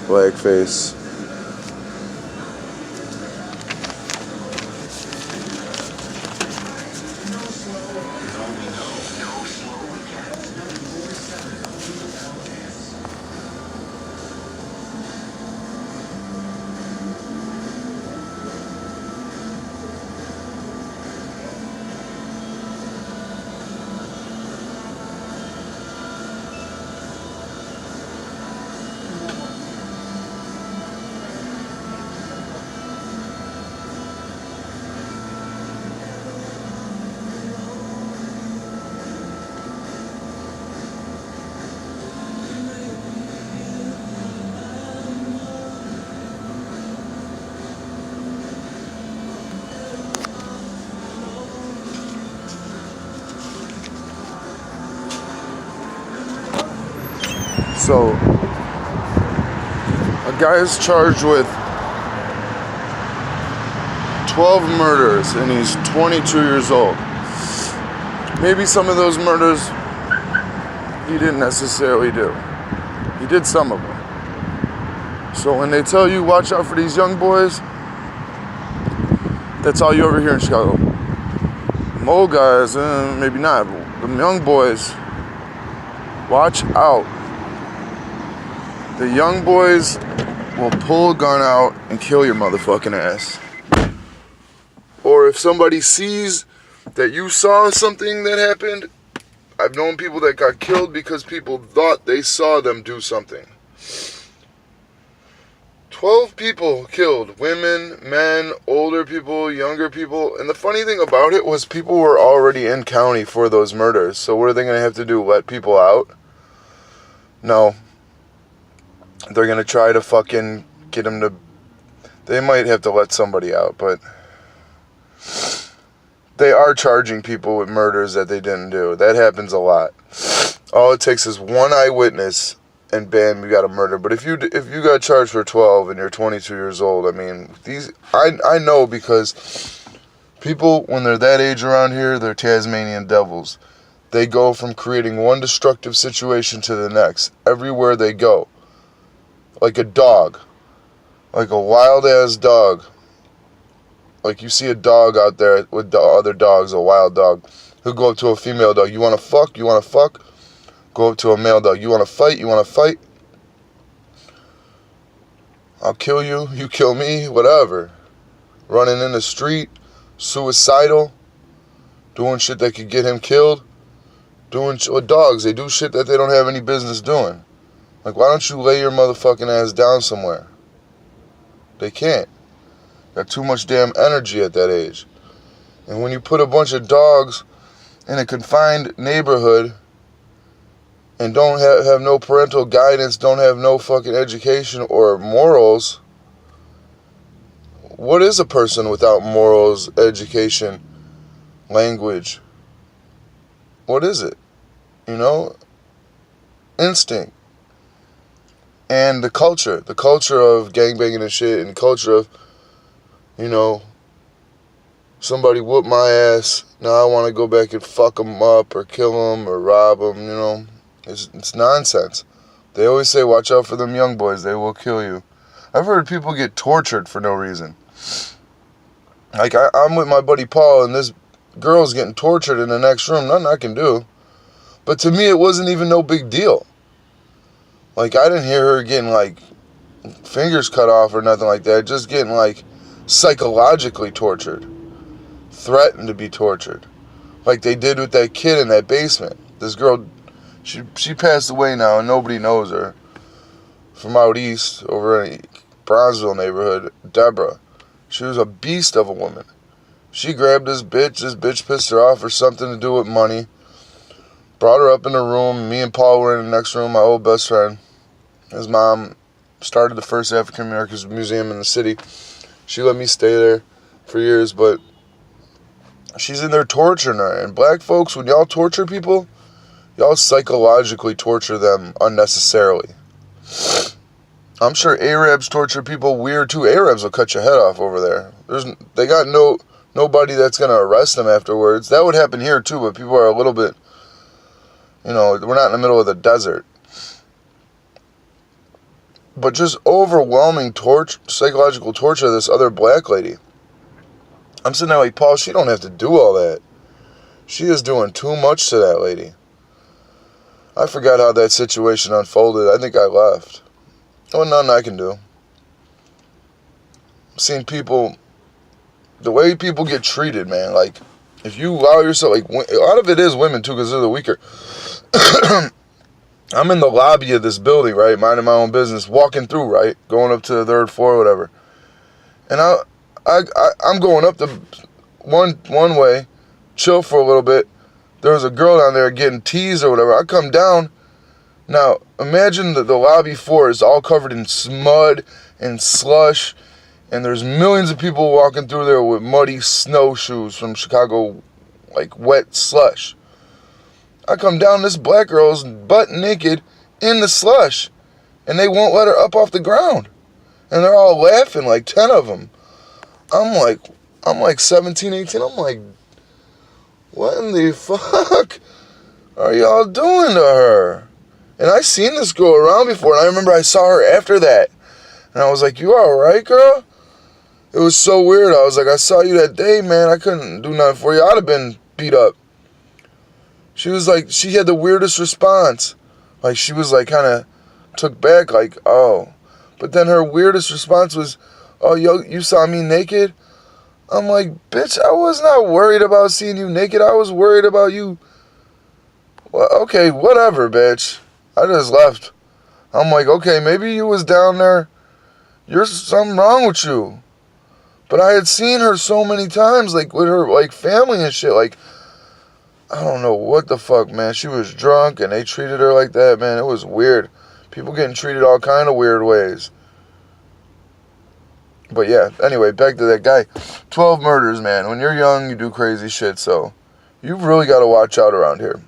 Blackface. So, a guy is charged with 12 murders and he's 22 years old. Maybe some of those murders he didn't necessarily do. He did some of them. So when they tell you watch out for these young boys, that's all you ever hear in Chicago. Old guys, maybe not. The young boys, watch out. The young boys will pull a gun out and kill your motherfucking ass. Or if somebody sees that you saw something that happened, I've known people that got killed because people thought they saw them do something. 12 people killed. Women, men, older people, younger people. And the funny thing about it was people were already in county for those murders. So what are they going to have to do? Let people out? No. They're going to try to fucking get them to... They might have to let somebody out, but... They are charging people with murders that they didn't do. That happens a lot. All it takes is one eyewitness, and bam, you got a murder. But if you got charged for 12 and you're 22 years old, I mean, I know because people, when they're that age around here, they're Tasmanian devils. They go from creating one destructive situation to the next, everywhere they go. Like a dog. Like a wild-ass dog. Like you see a dog out there with the other dogs, a wild dog. He'll go up to a female dog. You want to fuck? You want to fuck? Go up to a male dog. You want to fight? You want to fight? I'll kill you. You kill me. Whatever. Running in the street. Suicidal. Doing shit that could get him killed. With dogs, they do shit that they don't have any business doing. Like, why don't you lay your motherfucking ass down somewhere? They can't. Got too much damn energy at that age. And when you put a bunch of dogs in a confined neighborhood and don't have no parental guidance, don't have no fucking education or morals, what is a person without morals, education, language? What is it? You know? Instinct. And the culture of gangbanging and shit, and culture of, you know, somebody whooped my ass, now I want to go back and fuck them up or kill them or rob them, you know. It's nonsense. They always say, watch out for them young boys, they will kill you. I've heard people get tortured for no reason. Like, I'm with my buddy Paul, and this girl's getting tortured in the next room, nothing I can do. But to me, it wasn't even no big deal. Like, I didn't hear her getting, like, fingers cut off or nothing like that, just getting, like, psychologically tortured, threatened to be tortured, like they did with that kid in that basement. This girl, she passed away now, and nobody knows her, from out east, over in Bronzeville neighborhood. Deborah, she was a beast of a woman. She grabbed this bitch pissed her off for something to do with money, brought her up in the room. Me and Paul were in the next room, my old best friend. His mom started the first African American museum in the city. She let me stay there for years, but she's in there torturing her. And black folks, when y'all torture people, y'all psychologically torture them unnecessarily. I'm sure Arabs torture people weird too. Arabs will cut your head off over there. They got nobody that's going to arrest them afterwards. That would happen here too, but people are a little bit, you know, we're not in the middle of the desert. but just overwhelming psychological torture of this other black lady. I'm sitting there like, Paul, she don't have to do all that. She is doing too much to that lady. I forgot how that situation unfolded. I think I left. Oh, nothing I can do. I've seen people, the way people get treated, man. Like, if you allow yourself, like, a lot of it is women too, because they're the weaker. I'm in the lobby of this building, right, minding my own business, walking through, right, going up to the 3rd floor or whatever. And I'm going up the one way, chill for a little bit. There was a girl down there getting teased or whatever. I come down. Now, imagine the lobby floor is all covered in mud and slush, and there's millions of people walking through there with muddy snowshoes from Chicago, like wet slush. I come down, this black girl's butt naked in the slush, and they won't let her up off the ground. And they're all laughing, like 10 of them. I'm like 17, 18. I'm like, what in the fuck are y'all doing to her? And I seen this girl around before, and I remember I saw her after that. And I was like, you alright, girl? It was so weird. I was like, I saw you that day, man. I couldn't do nothing for you. I'd have been beat up. She was like, she had the weirdest response. Like, she was like, kind of took back, like, oh. But then her weirdest response was, oh, yo, you saw me naked? I'm like, bitch, I was not worried about seeing you naked. I was worried about you. Well, okay, whatever, bitch. I just left. I'm like, okay, maybe you was down there. There's something wrong with you. But I had seen her so many times, like, with her, like, family and shit. Like, I don't know what the fuck, man. She was drunk, and they treated her like that, man. It was weird. People getting treated all kind of weird ways. But yeah, anyway, back to that guy. 12 murders, man. When you're young, you do crazy shit, so you've really got to watch out around here.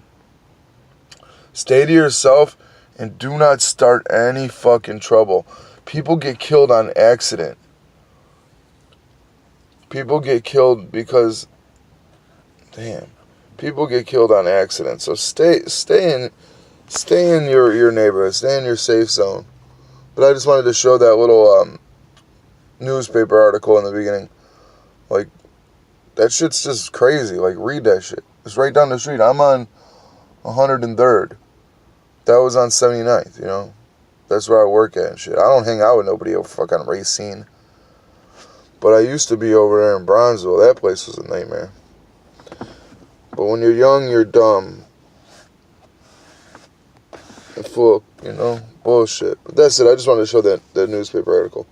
Stay to yourself and do not start any fucking trouble. People get killed on accident. People get killed because, damn, people get killed on accident. So stay in your neighborhood, stay in your safe zone. But I just wanted to show that little newspaper article in the beginning. Like, that shit's just crazy. Like, read that shit. It's right down the street. I'm on 103rd. That was on 79th, you know. That's where I work at and shit. I don't hang out with nobody over fucking Racine. But I used to be over there in Bronzeville. That place was a nightmare. But when you're young, you're dumb. And full of, bullshit. But that's it. I just wanted to show that newspaper article.